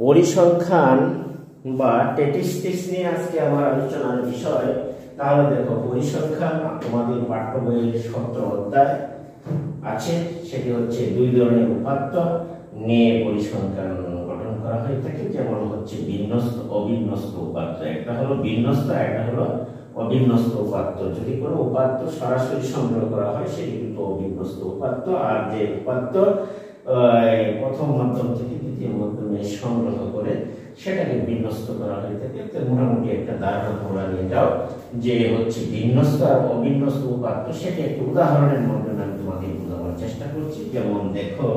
পরিসংখ্যান বা স্ট্যাটিস্টিক্স নিয়ে আজকে আমার আলোচনার বিষয়। তাহলে দেখো, পরিসংখ্যান তোমাদের পাঠ্য বইয়ের 17 অধ্যায় আছে। সেটি হচ্ছে দুই ধরনের উপাত্ত নিয়ে পরিসংখ্যান গঠন করা হয়ে থাকে, যেমন হচ্ছে বিন্যস্ত অবিন্যস্ত উপাত্ত। একটা হলো বিন্যস্ত, একটা হলো অবিন্যস্ত উপাত্ত। যদি কোনো উপাত্ত সরাসরি সংগ্রহ করা হয় সেটি কিন্তু অবিন্যস্ত উপাত্ত, আর যে উপাত্ত প্রথম মাধ্যম থেকে দ্বিতীয় মাধ্যমে সংগ্রহ করে সেটাকে বিন্যস্ত করা হয়ে থাকে। তো মোটামুটি একটা ধারণা তোমরা নিয়ে যাও যে হচ্ছে বিন্যস্ত আর অবিন্যস্ত উপাত্ত। সেটি একটি উদাহরণের মাধ্যমে আমি তোমাদের বোঝানোর চেষ্টা করছি। যেমন দেখো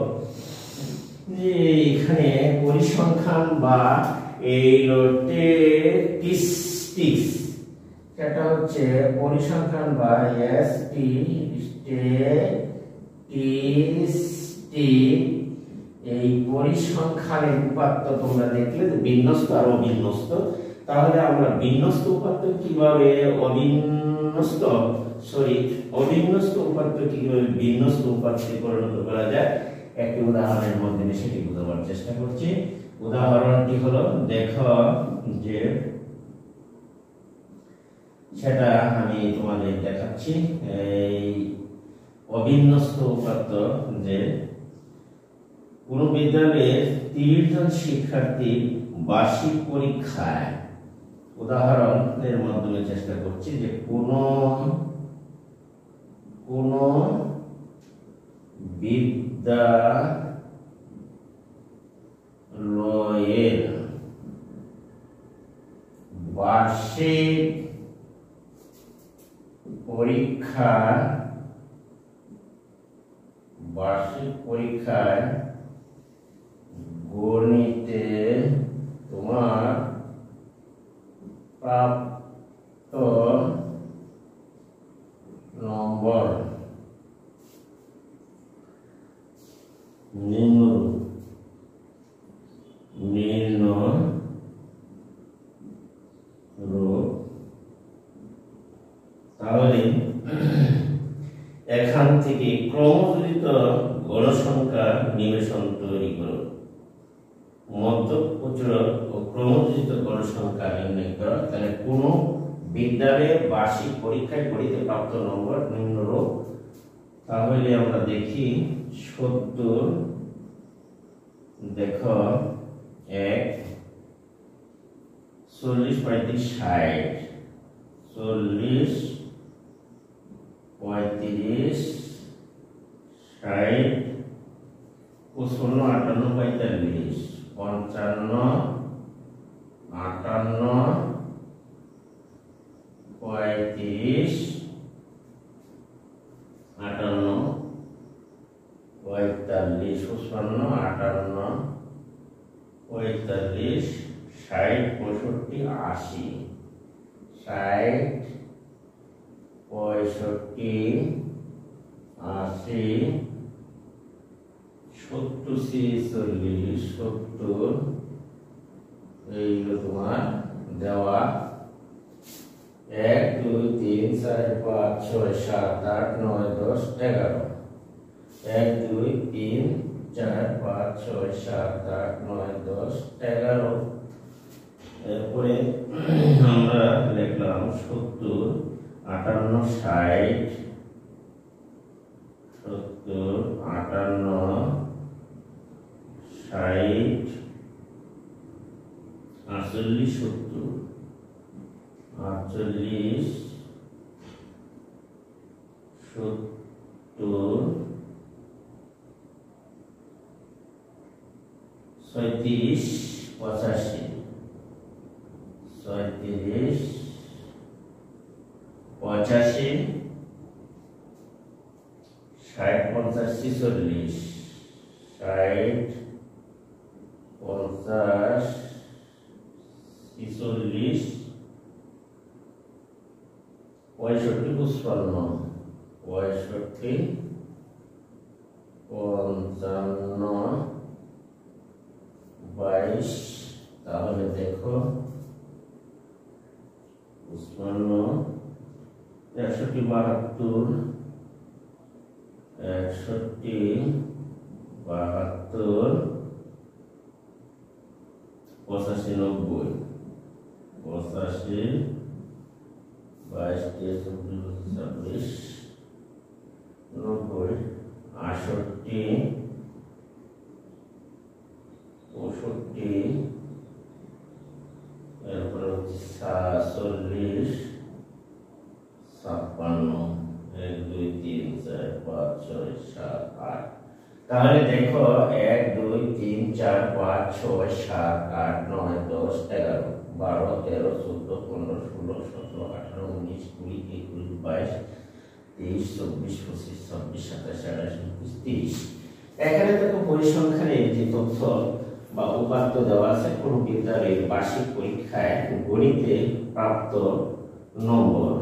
যে এখানে পরিসংখ্যান বা স্ট্যাটিস্টিক্স, সেটা হচ্ছে পরিসংখ্যান বা এই পরিসংখ্যানের উপাত্ত তোমরা দেখলে যে বিন্যস্ত আর অবিন্যস্ত। তাহলে আমরা বিন্যস্ত উপাত্ত কিভাবে অবিন্যস্ত উপাত্ত কিভাবে বিন্যস্ত উপাত্তে পরিণত করা যায় একটি উদাহরণের মাধ্যমে সেটি বোঝাবার চেষ্টা করছি। উদাহরণটি হলো, দেখো যে সেটা আমি তোমাদের দেখাচ্ছি। এই অবিন্যস্ত উপাত্ত যে কোন বিদ্যালয়ের 30 জন শিক্ষার্থীর বার্ষিক পরীক্ষায়, উদাহরণের মাধ্যমে চেষ্টা করছি যে কোন বিদ্যালয়ের বার্ষিক পরীক্ষায় গণিতে তোমার প্রাপ্ত নম্বর নিম্নরূপ। তাহলে এখান থেকে ক্রমযোজিত গণসংখ্যা নিবেশন তৈরি করো। মধ্য প্রচুরক ও ক্রমযোজিত গণসংখ্যা নির্ণয় করো। তাহলে কোন বিদ্যালয়ের বার্ষিক পরীক্ষায় গণিতে প্রাপ্ত নম্বর নিম্নরূপ। তাহলে আমরা দেখি 70, দেখো 1, 40, 35, 60, 40, 35, 60, 55, 58, 45, 58, 35, 58, 45, 55, 58, 45, 60, 65, 80, 60, 65, 80, 70, 46, 70, এইগুলো তোমার দেওয়া। 1, 2, 3, 4, 5, 6, 7, 8, 9, 10, 11, 1, 2, 3, 4, 5, 6, 7, 8, 9, 10, 11। এরপরে আমরা লিখলাম 70, 58, 60, 70, 58, 60, 48, 70, 48, 70, 37, 85, 37, 85, 60, 50, 46, 60, 50, 46, 65, 55, 65, 55, 22। তাহলে দেখো 55, 61, 72, 61, 72, 85 90 85 22 26 90 68 65 এরপরে হচ্ছে 40 56 1 2 3 4 5 6 7 8। তাহলে দেখো 1 2 3 4 5 6 7 8 9 10 11 12 13 14 15 16 17 18 19 20 21 22 23 24 25 26 27 28 29 30। এখানে দেখো পরিসংখ্যানের যে তথ্য বা উপাত্ত দেওয়া আছে কোন বিদ্যালয়ের বার্ষিক পরীক্ষায় গণিতে প্রাপ্ত নম্বর।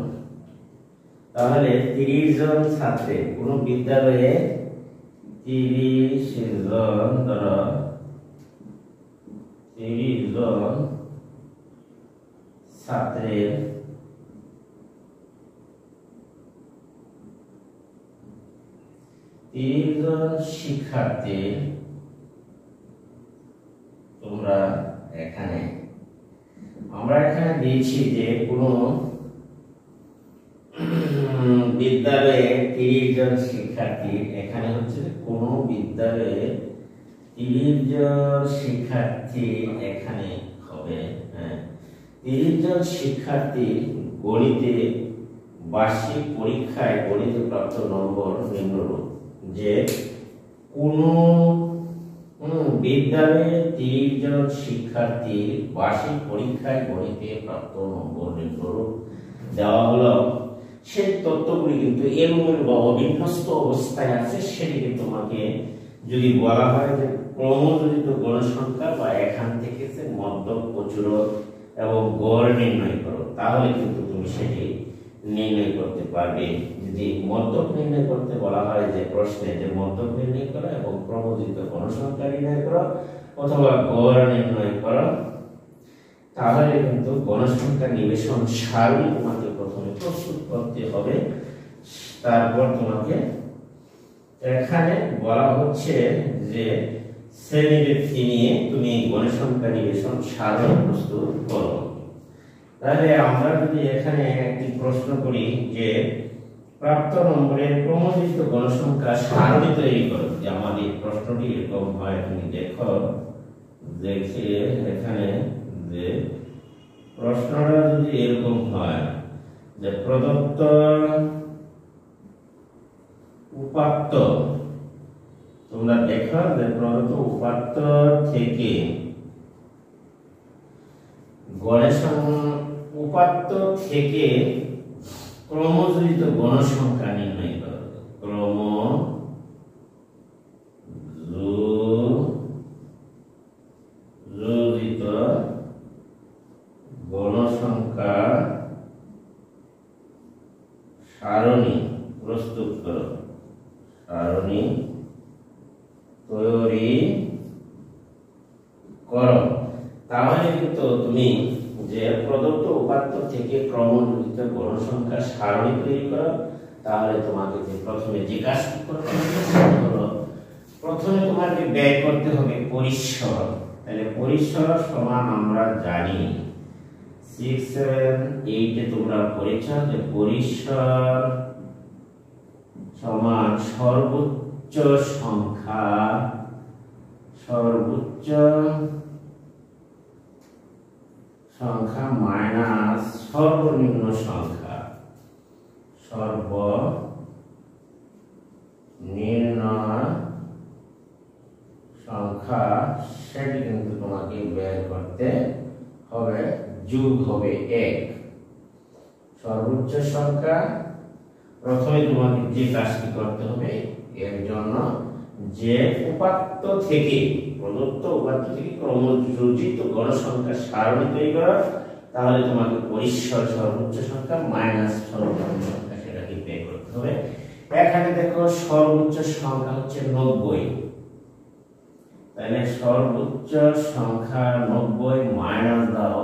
তাহলে 30 জন ছাত্রের কোন বিদ্যালয়ে 30 জন ধরো 30 জন ছাত্রের 30 জন শিক্ষার্থীর তোমরা এখানে আমরা এখানে দিয়েছি যে কোন বিদ্যালয়ে 30 জন শিক্ষার্থী, এখানে হচ্ছে কোন বিদ্যালয়ে 30 জন শিক্ষার্থী এখানে হবে। হ্যাঁ, 30 জন শিক্ষার্থী গণিতে বার্ষিক পরীক্ষায় গণিতে প্রাপ্ত নম্বর নিম্নরূপ। যে কোন বিদ্যালয়ে 30 জন শিক্ষার্থী বার্ষিক পরীক্ষায় গণিতে প্রাপ্ত নম্বর নিম্নরূপ দেওয়া হলো। সেই তথ্যগুলি কিন্তু এলোমেলো বা অবিন্যস্ত অবস্থায় আছে। সেটিকে তোমাকে যদি বলা হয় যে ক্রমযোজিত গণসংখ্যা বা এখান থেকে যে মধ্যক, প্রচুরক এবং গড় নির্ণয় করো, তাহলে কিন্তু তুমি সেটি নির্ণয় করতে পারবে। যদি মধ্যক নির্ণয় করতে বলা হয় যে প্রশ্নে যে মধ্যক নির্ণয় করো এবং ক্রমযোজিত গণসংখ্যা নির্ণয় করো অথবা গড় নির্ণয় করো, তাহলে কিন্তু গণসংখ্যা নিবেশন সারণী তোমাকে প্রথমে প্রস্তুত করতে হবে। তারপর তোমাকে এখানে বলা হচ্ছে যে শ্রেণীবৃত্তি নিয়ে তুমি গণসংখ্যা নিবেশন সারণী প্রস্তুত করো। তাহলে আমরা যদি এখানে একটি প্রশ্ন করি যে প্রাপ্ত নম্বরের ক্রমযোজিত গণসংখ্যা সারণী তৈরি করো, যে আমাদের প্রশ্নটি এরকম হয়, তুমি দেখো দেখে এখানে যে প্রশ্নটা যদি এরকম হয় যে প্রদত্ত উপাত্ত, তোমরা দেখো যে প্রদত্ত উপাত্ত থেকে উপাত্ত থেকে ক্রমযোজিত গণসংখ্যা নির্ণয় করো। ক্রমযোজিত গণসংখ্যা সারণী প্রস্তুত করো, সারণী তৈরি করো। তাহলে কিন্তু তুমি যে প্রদত্ত উপাত্ত থেকে ক্রমযোজিত গণসংখ্যা সারণী তৈরি করো, তাহলে তোমাকে যে প্রথমে যে কাজটি করতে হবে, প্রথমে তোমাকে ব্যয় করতে হবে পরিসর। তাহলে পরিসর সমান আমরা জানি 6 7 8 এ তোমরা পড়েছ যে পরিসর সমান সর্বোচ্চ সংখ্যা মাইনাস সর্বনিম্ন সংখ্যা। সেটি কিন্তু তোমাকে বের করতে হবে, যোগ হবে 1। সর্বোচ্চ সংখ্যা প্রথমে তোমাকে যে কাজটি করতে হবে, এর জন্য যে উপাত্ত থেকে প্রদত্ত উপাত্ত থেকে ক্রমযোজিত গণসংখ্যা সারণী তৈরি করা, তাহলে তোমাকে পরিসর সর্বোচ্চ সংখ্যা মাইনাস সর্বনিম্ন সংখ্যা সেটাকে বের করতে হবে। এখানে দেখো সর্বোচ্চ সংখ্যা হচ্ছে 90, তাহলে সর্বোচ্চ সংখ্যা 90 মাইনাস দাও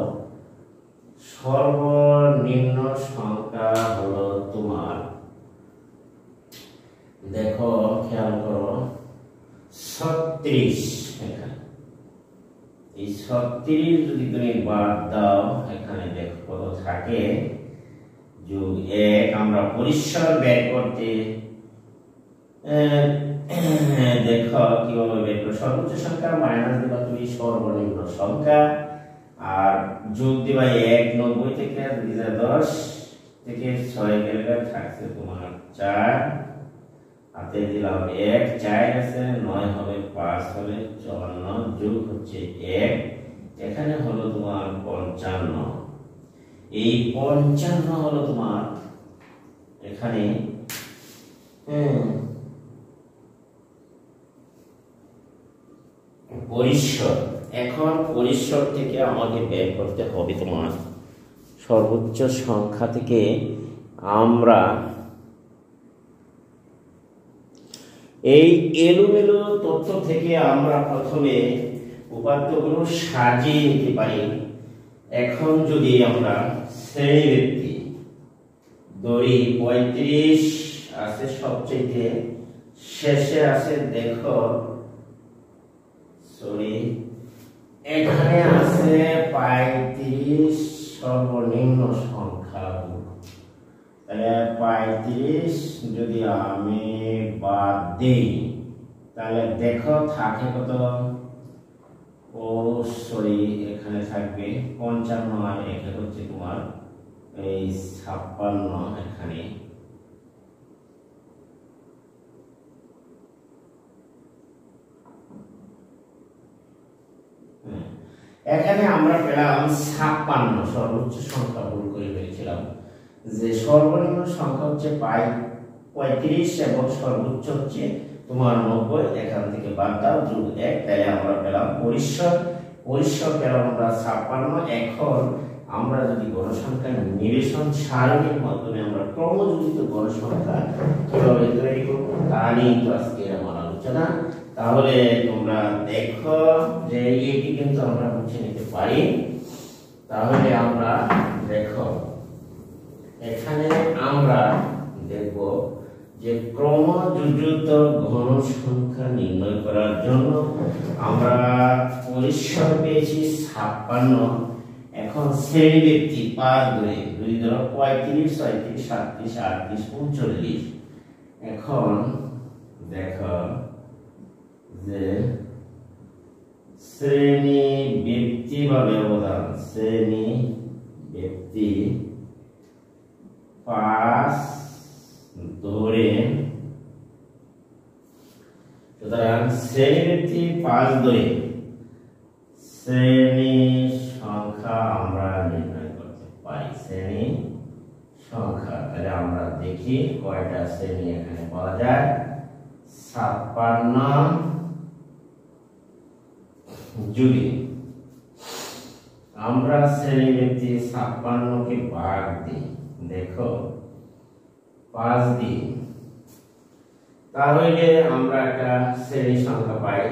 সর্বনিম্ন সংখ্যা হলো তোমার, দেখো খেয়াল করো 36। এই 36 যদি তুমি বাদ দাও এখানে দেখো কত থাকে, যোগ 1 আমরা পরিসর বের করতে দেখো কিভাবে বের করব। সর্বোচ্চ সংখ্যা মাইনাস দিবা তুমি সর্বনিম্ন সংখ্যা, আর যোগ দিবা 1 90 থেকে 2010 থেকে 6 গেলে থাকছে তোমার 4, হাতে দিলাম 1 4 আছে 9 হবে 5 হবে 54, যোগ হচ্ছে 1, এখানে হলো তোমার 55। এই 55 হলো তোমার এখানে পরিসর। এখন পরিসর থেকে আমাকে বের করতে হবে তোমার সর্বোচ্চ সংখ্যা থেকে আমরা এই এলোমেলো তথ্য থেকে আমরা প্রথমে উপাত্তগুলো সাজিয়ে নিতে পারি। এখন যদি আমরা শ্রেণীবৃত্তি ধরি 35 আছে সবচেয়ে শেষে আছে, দেখো সরি এখানে আছে 35 সর্বনিম্ন সংখ্যা। তাহলে 35 যদি আমি বাদ দিই তাহলে দেখো থাকে কত, ও সরি এখানে থাকবে 55 আর এটা হচ্ছে তোমার এই 56 এখানে। এখানে আমরা পেলাম 56, সর্বোচ্চ সংখ্যা ভুল করে ফেলেছিলাম, যে সর্বনিম্ন সংখ্যা হচ্ছে 35 এবং সর্বোচ্চ হচ্ছে তোমার 90, এখান থেকে বাদ দাও যোগ 1, তাহলে আমরা পেলাম পরিসর পেলাম আমরা 56। এখন আমরা যদি গণসংখ্যা নিবেশন সারণীর মাধ্যমে আমরা ক্রমযোজিত গণসংখ্যা কিভাবে তৈরি করব তা নিয়ে তো আজকে আমার আলোচনা। তাহলে তোমরা দেখো যে এটি কিন্তু আমরা মুছে নিতে পারি। তাহলে আমরা দেখো এখানে আমরা দেখব যে ক্রমযোজিত ঘনসংখ্যা নির্ণয় করার জন্য আমরা পরিসর পেয়েছি 56। এখন শ্রেণীবৃত্তি 5 ধরে 2 ধরো 35 36 37 38 39। এখন দেখো যে শ্রেণীবৃত্তি বা ব্যবধান, শ্রেণীবৃত্তি 5 ধরে, সুতরাং শ্রেণীবৃত্তি 5 ধরে শ্রেণী সংখ্যা আমরা নির্ণয় করতে পারি। শ্রেণী সংখ্যা তাহলে আমরা দেখি কয়টা শ্রেণী এখানে পাওয়া যায়। 56 যদি আমরা শ্রেণীবৃত্তি 56 কে ভাগ দিই, দেখো 5 দিই, তাহলে আমরা একটা শ্রেণী সংখ্যা পাই।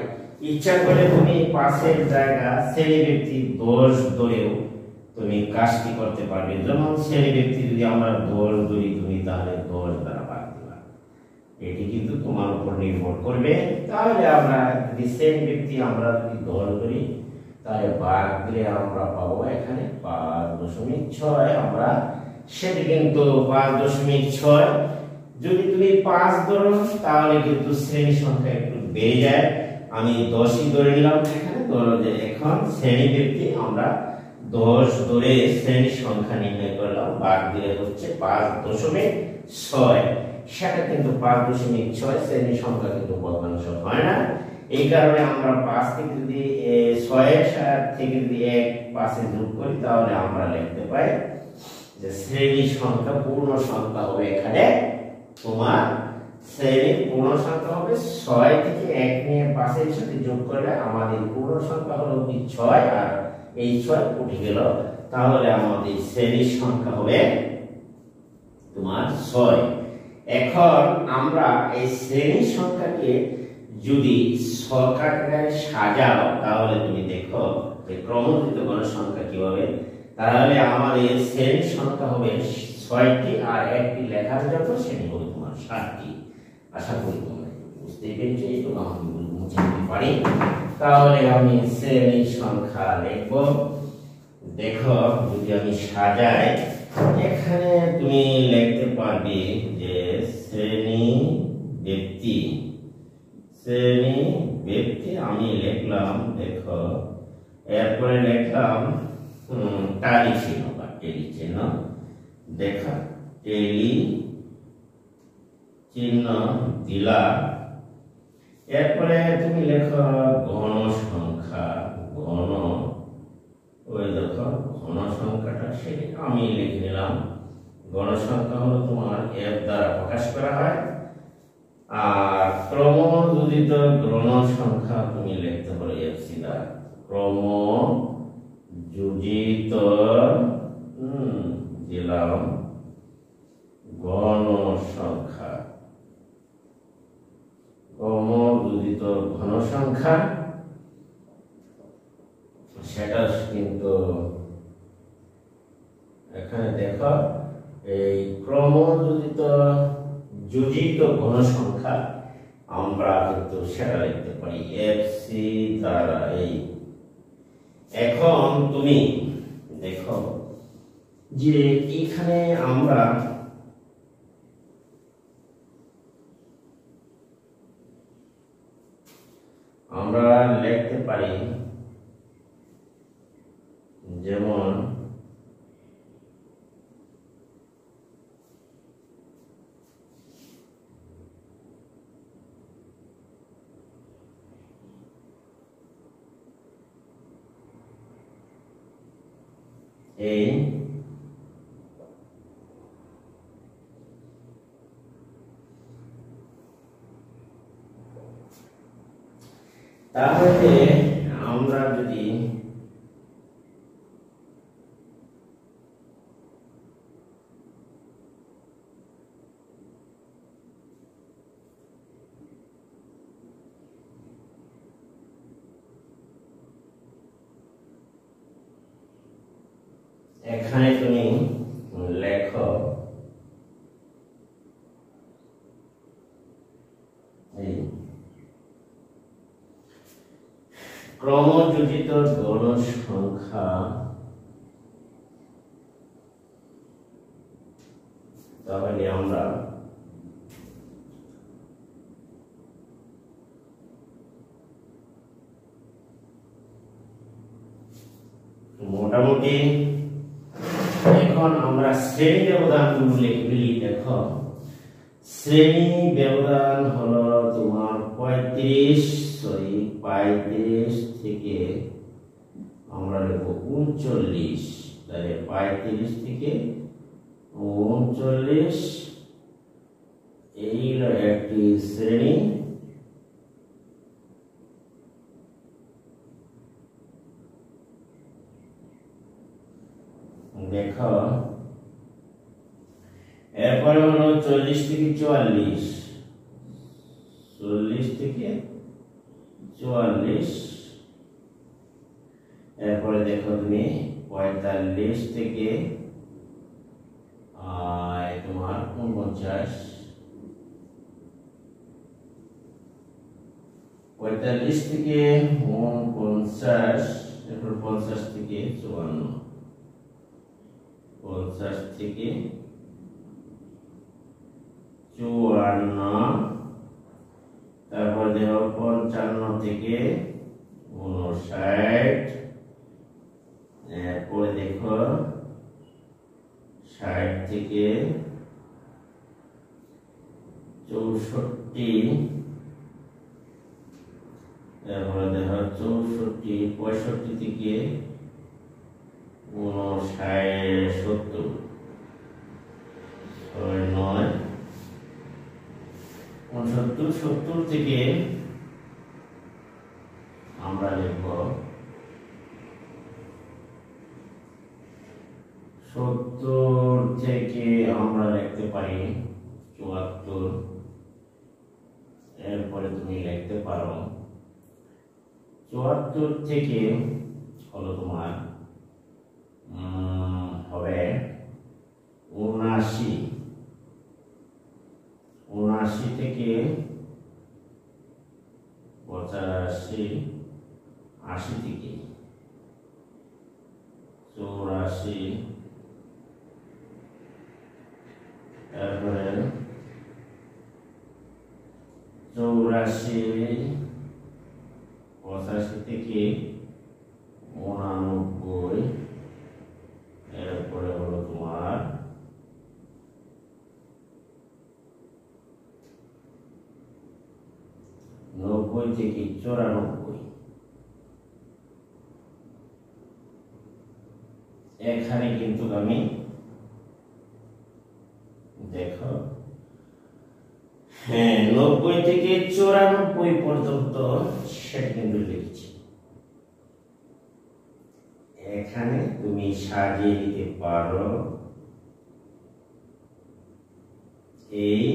ইচ্ছা করে তুমি 5-এর জায়গা শ্রেণীবৃত্তি 10 ধরেও তুমি কাজটি করতে পারবে। যেমন শ্রেণীবৃত্তি যদি আমরা 10 ধরি তুমি তাহলে 10 দ্বারা ভাগ দিবা, এটি কিন্তু তোমার উপর নির্ভর করবে। তাহলে আমরা যদি শ্রেণীবৃত্তি আমরা যদি 10 ধরি তাহলে ভাগ দিলে আমরা পাবো এখানে 5.6। আমরা সেটি কিন্তু 5.6। যদি তুমি 5 ধরো তাহলে কিন্তু শ্রেণী সংখ্যা একটু বেড়ে যায়। আমি 10ই ধরে নিলাম এখানে, ধরো যে এখন শ্রেণীবৃত্তি আমরা 10 ধরে শ্রেণী সংখ্যা নির্ণয় করলাম, ভাগ দিলে হচ্ছে 5.6। সেটা কিন্তু 5.6 শ্রেণী সংখ্যা কিন্তু ভগ্নাংশ হয় না। এই কারণে আমরা 5 থেকে যদি 6 থেকে যদি 1 5-এ যোগ করি তাহলে আমরা লিখতে পাই যে শ্রেণী সংখ্যা পূর্ণ সংখ্যা হবে এখানে তোমার শ্রেণীর পূর্ণ সংখ্যা হবে 6 থেকে 1 নিয়ে 5-এর সাথে যোগ করলে আমাদের পূর্ণ সংখ্যা হলো 6, আর এই 6 উঠে গেল, তাহলে আমাদের শ্রেণীর সংখ্যা হবে তোমার 6। এখন আমরা এই শ্রেণী সংখ্যাকে যদি ছকারে সাজাও তাহলে তুমি দেখো যে ক্রমযুক্ত গণসংখ্যা কিভাবে, তাহলে আমাদের শ্রেণী সংখ্যা হবে 6টি আর একটি লেখার জন্য শ্রেণী হবে তোমার 7টি। আশা করি তোমরা বুঝতেই পেরেছি, এটুকু আমি মুছে দিতে পারি। তাহলে আমি শ্রেণী সংখ্যা লিখব। দেখো যদি আমি সাজাই, এখানে তুমি লিখতে পারবে যে শ্রেণী ব্যক্তি, শ্রেণী ব্যক্তি আমি লিখলাম। দেখো এরপরে লিখলাম টালি চিহ্ন বা টেলি চিহ্ন। দেখা টেলি চিহ্ন দিলা। এরপরে তুমি লেখো ঘন সংখ্যা, ঘন, ওই দেখো ঘন সংখ্যাটা সেটা আমি লিখে নিলাম। ঘন সংখ্যা হলো তোমার এফ দ্বারা প্রকাশ করা হয়। আর ক্রমযোজিত ঘন সংখ্যা তুমি লিখতে পারো এফসি দ্বারা। ক্রমযোজিত দিলাম ঘন সংখ্যা, ক্রমযোজিত ঘন সংখ্যা, সেটা কিন্তু এখানে দেখো এই ক্রমযোজিত যোজিত ঘন সংখ্যা আমরা কিন্তু সেটা লিখতে পারি এফসি দ্বারা। এই এখন তুমি দেখো যে এখানে আমরা লিখতে পারি যেমন এই তাহলে আমরা যদি এখানে তুমি লেখো ক্রমযোজিত ঘন সংখ্যা, তাহলে আমরা মোটামুটি এখন আমরা শ্রেণী ব্যবধানগুলি দেখো। শ্রেণী ব্যবধান হলো তোমার 35 থেকে আমরা লিখব 39। তাহলে 35 থেকে 39 এই একটি শ্রেণী। দেখো এরপরে হলো 40 থেকে 44, 40 থেকে 44। এরপরে দেখো তুমি 45 থেকে তোমার 49, 45 থেকে 49, এরপর 50 থেকে 54, 50 থেকে 54, তারপর দেখো 55 থেকে 59, এরপরে দেখো 60 থেকে 64, এরপরে দেখো 64, 65 থেকে 59, 70, 69, 70 থেকে আমরা লিখব 70 থেকে আমরা লিখতে পারি 74। এরপরে তুমি লিখতে পারো 74 থেকে হলো তোমার হবে 79, 79 থেকে 85 80 থেকে 84 তারপরে 84 85 থেকে 89 এরপরে হলো তোমার 90 থেকে 94। এখানে কিন্তু আমি দেখো হ্যাঁ 90 থেকে 94 পর্যন্ত সেটা কিন্তু লিখছি। এখানে তুমি সাজিয়ে দিতে পারো এই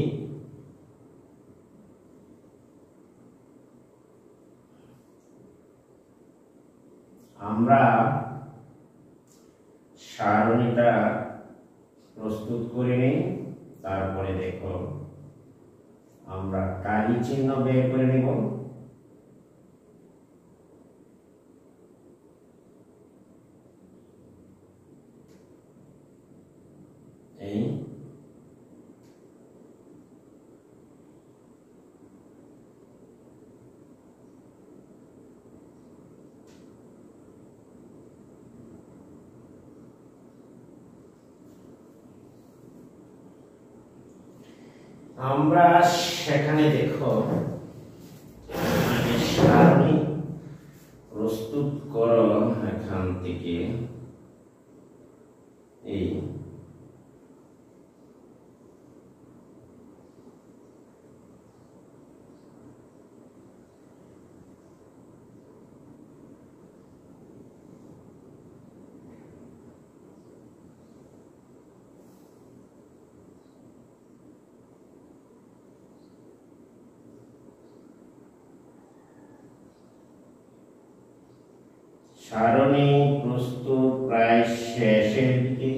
আমরা সারণীটা প্রস্তুত করে নিই, তারপরে দেখো আমরা কালি চিহ্ন বের করে নেব। এই আমরা সেখানে দেখো সারণী প্রস্তুত করো এখান থেকে এই সারণী প্রস্তুত প্রায় শেষের দিকে।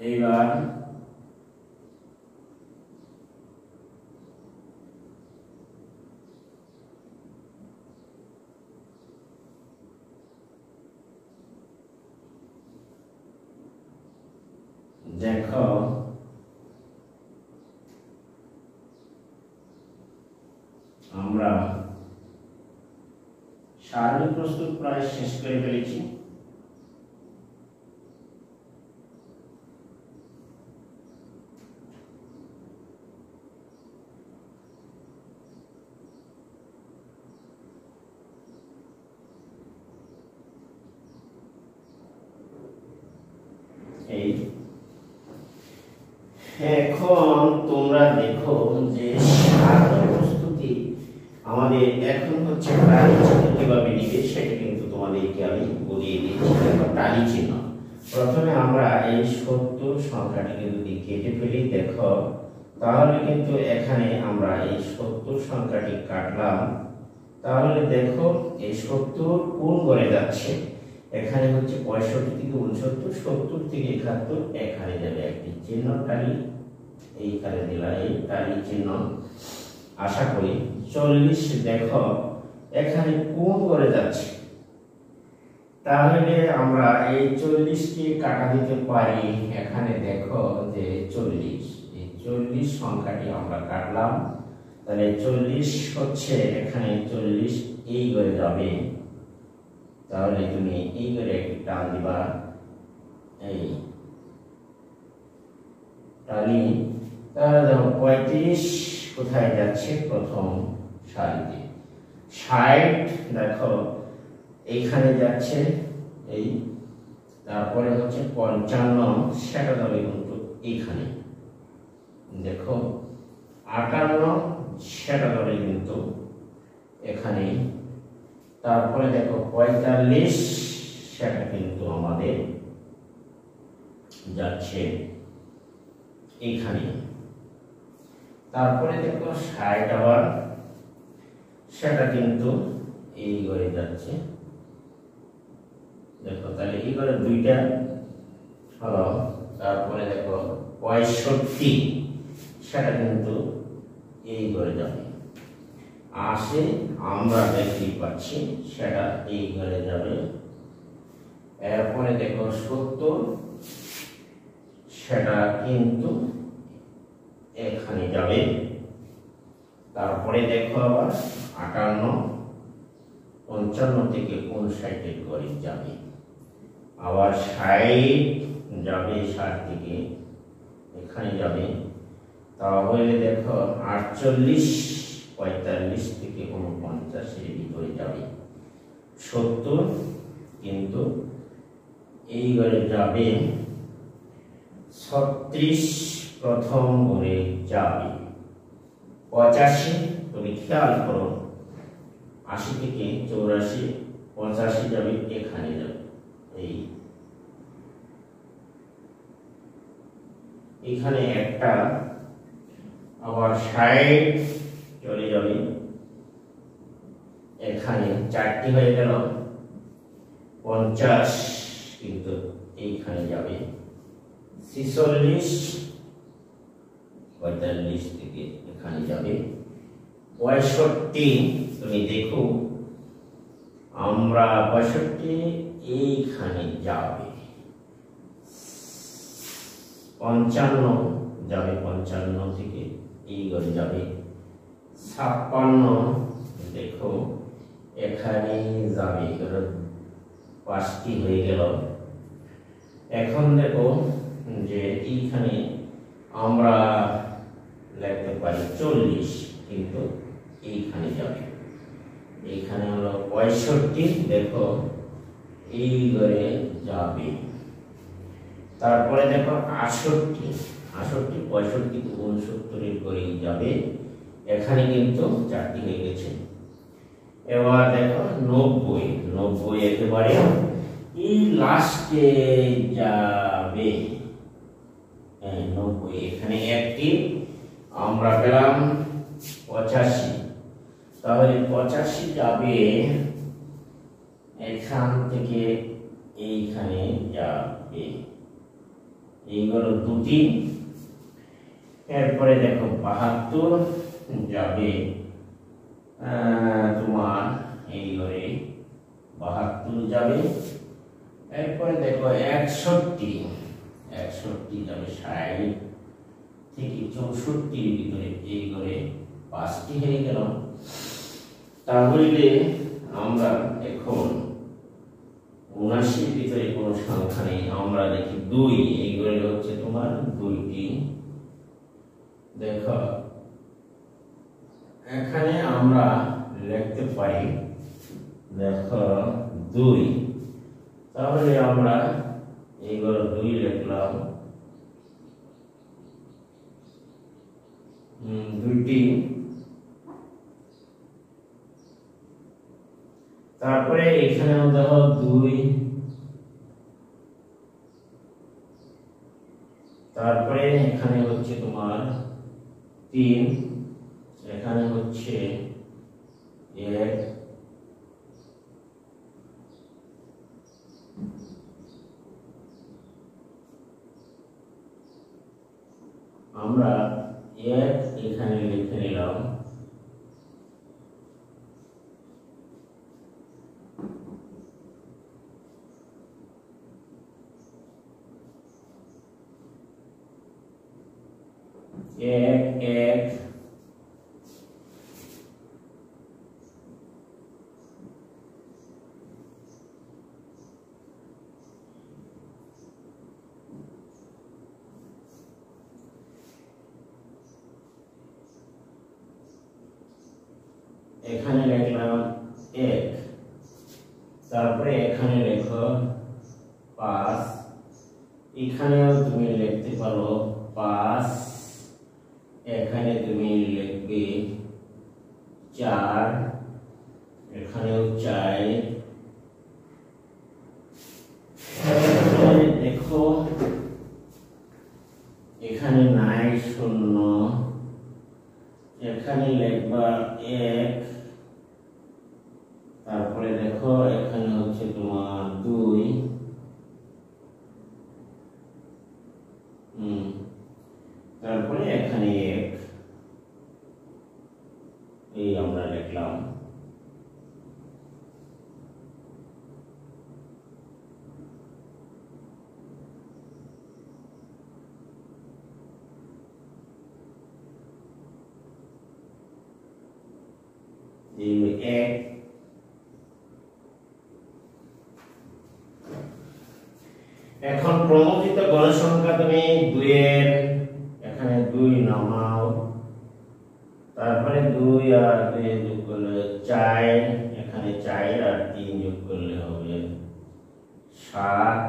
এইবার দেখো আমরা সারণী প্রস্তুত প্রায় শেষ করে ফেলেছি। এখন তোমরা দেখো যে সারণী প্রস্তুতি আমাদের এখন হচ্ছে টালি চিহ্ন কিভাবে নিবে সেটা কিন্তু তোমাদেরকে আমি বলিয়ে দিচ্ছি। দেখো টালি চিহ্ন প্রথমে আমরা এই 70 সংখ্যাটিকে যদি কেটে ফেলি দেখো তাহলে কিন্তু এখানে আমরা এই 70 সংখ্যাটি কাটলাম, তাহলে দেখো এই 70 কোন করে যাচ্ছে, এখানে হচ্ছে 65 থেকে 69, 70 থেকে 71, এখানে যাবে একটি চিহ্ন টালি, এইখানে দিলা এই টালি চিহ্ন। আশা করি 40 দেখো এখানে কোন করে যাচ্ছে, তাহলে আমরা এই 40 কে কাটা দিতে পারি। এখানে দেখো যে 40, এই 40 সংখ্যাটি আমরা কাটলাম, তাহলে 40 হচ্ছে এখানে 40 এই করে যাবে, তাহলে তুমি এই করে একটি টান দিবা, এই টানি, তাহলে দেখো 35 কোথায় যাচ্ছে, প্রথম সারিতে। 60 দেখো এইখানে যাচ্ছে, এই তারপরে হচ্ছে 55 সেটা যাবে কিন্তু এইখানে, দেখো 58 সেটা যাবে কিন্তু এখানে। তারপরে দেখো 45 সেটা কিন্তু আমাদের যাচ্ছে এইখানে। তারপরে দেখো 60 আবার সেটা কিন্তু এই ঘরে যাচ্ছে। দেখো তাহলে এই ঘরে দুইটা হলো। তারপরে দেখো 65 সেটা কিন্তু এই ঘরে যাবে। 80 আমরা দেখতেই পাচ্ছি সেটা এই ঘরে যাবে। এরপরে দেখো 70 সেটা কিন্তু এখানে যাবে। তারপরে দেখো আবার 58 55 থেকে 59 ঘরে যাবে। আবার 60 যাবে, 60 থেকে এখানে যাবে। তাহলে দেখো 48 45 থেকে 49 এর ভিতরে যাবে। 70 কিন্তু এই ঘরে যাবে। 36 প্রথম ঘরে যাবে। 85 তুমি খেয়াল করো, 80 থেকে 84 85 যাবে, এখানে যাবে। এখানে একটা আবার 60 চলে যাবে, এখানে 4টি হয়ে গেল। 50 কিন্তু এইখানে যাবে। 46 45 থেকে এখানে যাবে। 65 তুমি দেখো আমরা 65 এইখানে যাবে। 55 যাবে, 55 থেকে এই ঘরে যাবে। 56 দেখো এখানে যাবে, 5টি হয়ে গেল। এখন দেখো যে এইখানে আমরা লিখতে পারি 40 কিন্তু এইখানে যাবে। এইখানে হলো 65 দেখো এই ঘরে যাবে। তারপরে দেখো 68 65 69 ঘরে যাবে। এখানে কিন্তু 4টি হয়ে গেছে। এবার দেখো 90 একেবারে এই লাস্টে যাবে। 90 এখানে একটি আমরা পেলাম। 85 তাহলে 85 যাবে এখান থেকে এইখানে যাবে। এইগুলো দুটি। এরপরে দেখো 72 যাবে তোমার এই ঘরে 72 যাবে। এরপরে দেখো 61 যাবে 60 থেকে 64 ভিতরে এই ঘরে 5টি হয়ে গেল। তাহলে আমরা এখন 79 ভিতরে কোনো সংখ্যা নেই, আমরা দেখি 2 এই ঘরে হচ্ছে তোমার 2টি। দেখো এখানে আমরা লিখতে পারি দেখো 2, তাহলে আমরা এইগুলো 2 লিখলাম। 2টি। তারপরে এখানে দেখো 2, তারপরে এখানে হচ্ছে তোমার 3, এখানে হচ্ছে 1, আমরা 1 এখানে লিখে নিলাম। এক এখানে লিখলাম 1, তারপরে এখানে লেখো 5, এখানেও তুমি লিখতে পারো 5, এখানে তুমি লিখবে 4, এখানেও চাই। দেখো এখানে নাই শূন্য, এখানে লিখবা 1, তারপরে দেখো এখানে হচ্ছে তোমার 2, তারপরে এখানে 1, এই আমরা লিখলাম। এখন ক্রমযুক্ত গণসংখ্যা তুমি 2 এর এখানে 2 নামাও, তারপরে 2 আর 2 যোগ করলে 4, এখানে 4 আর 3 যোগ করলে হবে 7,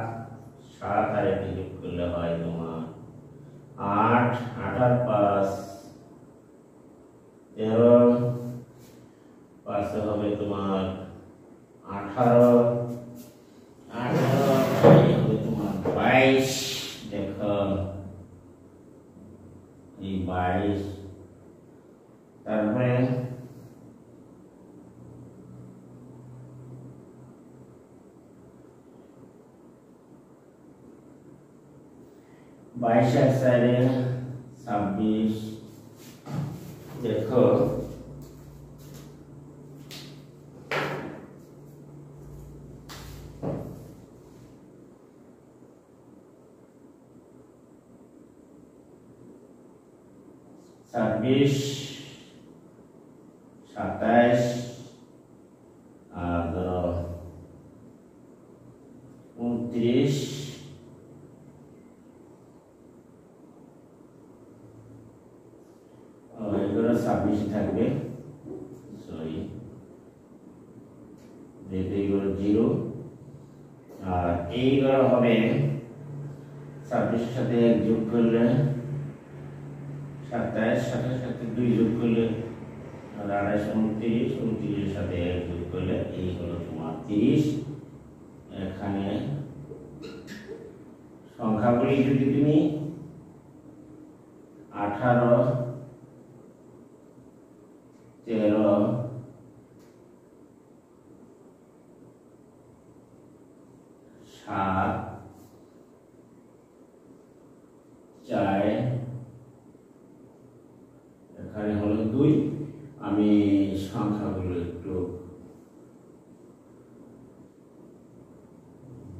7 আর 1 যোগ করলে হয় তোমার 8, 8 আর 5 13, 5 হবে তোমার 18, 18 হবে তোমার 22। দেখো এই 22, তারপরে 22 আর 4 26। দেখো ছাব্বিশ, 27 আর 29, এগুলো 26 থাকবে, সরি এইগুলো 0, আর এইগুলো হবে 26 এর সাথে 1 যোগ করলে 27, 27 এর সাথে 2 যোগ করলে 28, 29, 29 এর সাথে 1 যোগ করলে এই হলো তোমার 30। এখানে সংখ্যাগুলি যদি তুমি 18, 13, 7, 4, এখানে হলো 2। আমি সংখ্যাগুলো একটু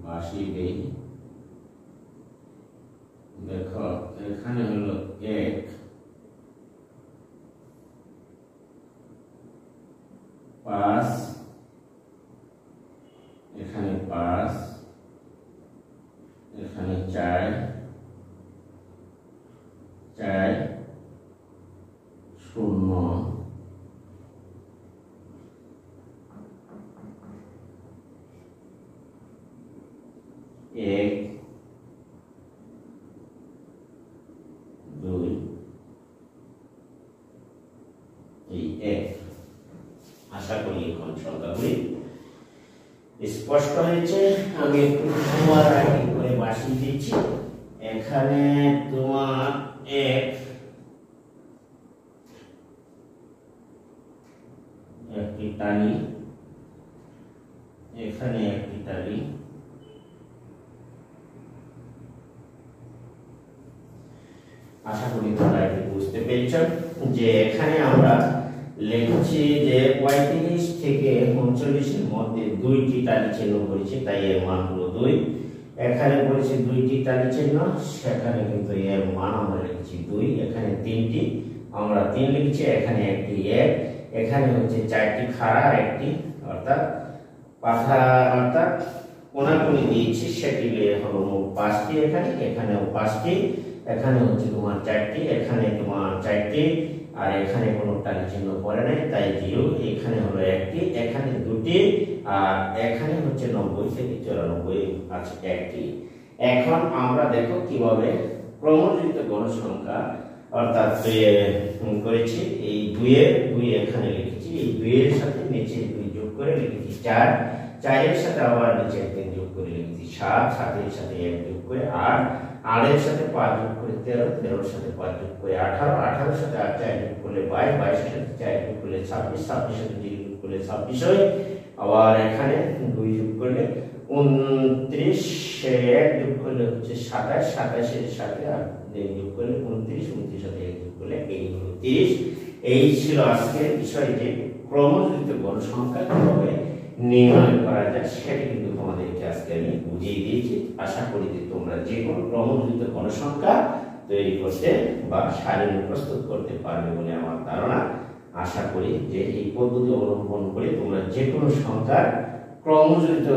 বাসিয়ে দেই। দেখো এখানে হলো 1, পাঁচ, এখানে 5, এখানে 4, 4, 0, 1, 2, এই 1। আশা করি এখন সংখ্যাগুলি স্পষ্ট হয়েছে। আমি একটু তোমার আগে করে বাসিয়ে দিচ্ছি। এখানে তোমার 1, একটি টালি, এখানে একটি টালি, আশা করি তোমরা এটি বুঝতে পেরেছ যে এখানে আমরা লিখছি যে 35 থেকে 39 এর মধ্যে 2টি টালি চিহ্ন করেছি, তাই এর মান হলো 2। এখানে বলেছে 2টি টালি চিহ্ন, সেখানে কিন্তু এর মান আমরা লিখছি 2। এখানে 3টি, আমরা 3 লিখছি, এখানে একটি 1, এখানে হচ্ছে 4টি খাড়া আর একটি অর্থাৎ পাখা অর্থাৎ কোণাকুণি দিয়েছি, সেটি হলো 5টি। এখানেও 5টি, এখানে হচ্ছে তোমার 4টি, এখানে তোমার 4টি, আর এখানে কোনো টালি চিহ্ন পড়ে নাই, তাই 0। এখানে হলো 1টি, এখানে 2টি, আর এখানে হচ্ছে 90 থেকে 94 আছে 1টি। এখন আমরা দেখো কিভাবে ক্রমযুক্ত গণসংখ্যা অর্থাৎ করেছি। এই 2 এর 2 এখানে লিখেছি, এই 2 এর সাথে নিচে 2 যোগ করে লিখেছি 4, 4 এর সাথে আবার নিচে 3 যোগ করে লিখেছি 7, 7 এর সাথে 1 যোগ করে 8, 8 এর সাথে 5 যোগ করে 13, 13 এর সাথে 5 যোগ করে 18, 18 এর সাথে 8 যোগ করলে 22, 22 এর সাথে 4 যোগ করলে 26, 26 এর সাথে 2 যোগ করলে 26 হয়। আবার এখানে 2 যোগ করলে 29, 1 যোগ করলে হচ্ছে 27, 27 এর সাথে 2 যোগ করলে 29, 29 এর সাথে 1 যোগ করলে এই হলো 30। এই ছিল আজকের বিষয় যে ক্রমযুক্ত গড় সংখ্যা কিভাবে নির্ণয় করা যায় সেটা কিন্তু তোমাদেরকে আজকে আমি বুঝিয়ে দিয়েছি। আশা করি যে তোমরা যে কোনো ক্রমযুক্ত গড় সংখ্যা তৈরি করতে বা সারণী প্রস্তুত করতে পারবে বলে আমার ধারণা। আশা করি যে এই পদ্ধতি অবলম্বন করে তোমরা যে কোনো সংখ্যার ক্রমযুক্ত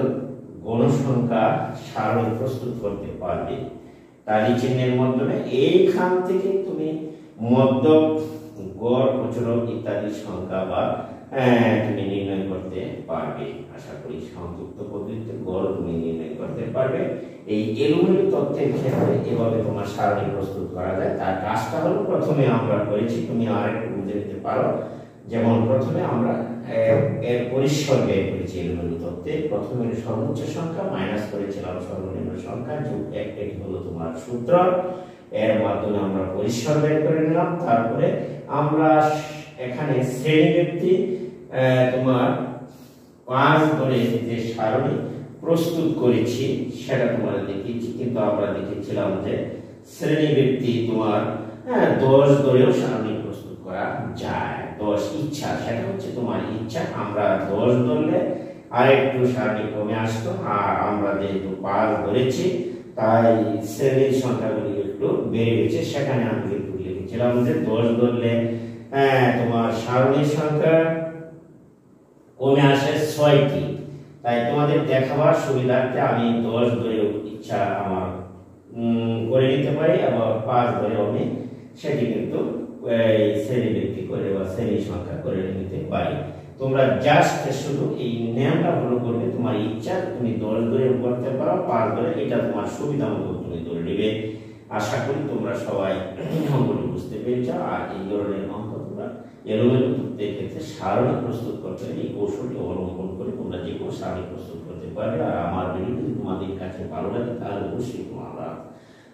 গণসংখ্যা সারণী প্রস্তুত করতে পারবে। তালি চিহ্নের মাধ্যমে এইখান থেকে তুমি মধ্যক, গড়, প্রচুরক ইত্যাদি সংখ্যা বা তুমি নির্ণয় করতে পারবে। আশা করি সংযুক্ত পদ্ধতিতে গড় তুমি নির্ণয় করতে পারবে। এই এলোমেলো তথ্যের ক্ষেত্রে এভাবে তোমার সারণী প্রস্তুত করা যায়। তার কাজটা হলো প্রথমে আমরা করেছি, তুমি আরেকটু বুঝে নিতে পারো। যেমন প্রথমে আমরা এর পরিসর বের করেছি এলোমেলো তথ্যে। প্রথমে সর্বোচ্চ সংখ্যা মাইনাস করেছিলাম সর্বনিম্ন সংখ্যা যোগ 1, এটি হলো তোমার সূত্র। এর মাধ্যমে আমরা পরিসর বের করে নিলাম। তারপরে আমরা এখানে শ্রেণীব্যক্তি তোমার 5 ধরে যে সারণী প্রস্তুত করেছি সেটা তোমার দেখিয়েছি, কিন্তু আমরা দেখেছিলাম যে শ্রেণীব্যক্তি তোমার 10 ধরেও সারণী প্রস্তুত করা যায়। 10 ইচ্ছা, সেটা হচ্ছে তোমার ইচ্ছা। আমরা 10 ধরলে আরেকটু সারণী কমে আসতো, আর আমরা যেহেতু 5 ধরেছি তাই শ্রেণীর সংখ্যাগুলি একটু বেড়ে গেছে। সেখানে আমি একটু লিখেছিলাম যে 10 ধরলে তোমার সারণীর সংখ্যা কমে আসে 6টি। তাই তোমাদের দেখাবার সুবিধার্থে আমি 10 ধরেও ইচ্ছা আমার করে নিতে পারি, আবার 5 ধরেও আমি সেটি কিন্তু শ্রেণীব্যক্তি করে বা শ্রেণী সংখ্যা করে নিতে পারি। তোমরা জাস্ট শুধু এই নিয়মটা ফলো করবে, তোমার ইচ্ছা তুমি 10 ধরেও করতে পারো, 5 ধরে, এটা তোমার সুবিধা মতো তুমি ধরে নেবে। আশা করি তোমরা সবাই অঙ্কটি বুঝতে পেরেছ। আর এই ধরনের অঙ্ক তোমরা এলোমেলো তথ্যের ক্ষেত্রে সারণী প্রস্তুত করতে এই কৌশলটি অবলম্বন করে তোমরা যে কোনো সারণী প্রস্তুত করতে পারবে। আর আমার ভিডিও যদি তোমাদের কাছে ভালো লাগে তাহলে অবশ্যই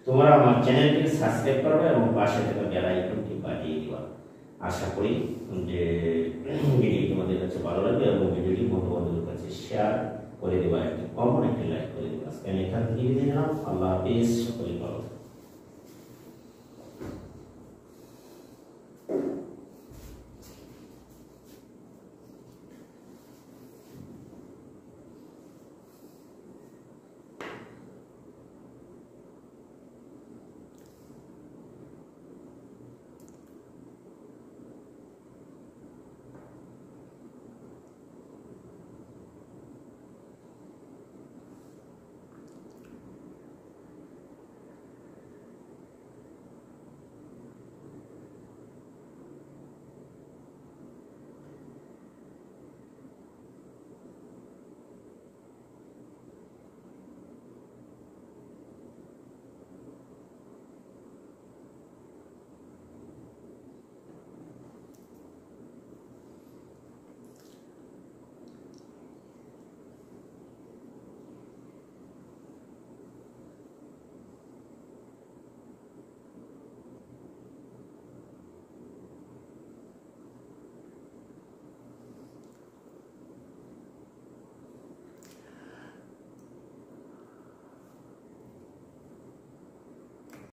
তোমরা আমার চ্যানেলটিকে সাবস্ক্রাইব করবে এবং পাশে থাকা বেল আইকনটি বাজিয়ে দিবা। আশা করি যে ভিডিও তোমাদের কাছে ভালো লাগবে এবং ভিডিওটি বন্ধু-বান্ধবের কাছে শেয়ার করে দেবা, একটি কমেন্ট, একটি লাইক করে দেবা। আজকে আমি এখান থেকে বিদায় নিলাম। আল্লাহ হাফেজ, সকলে ভালো থাকবেন।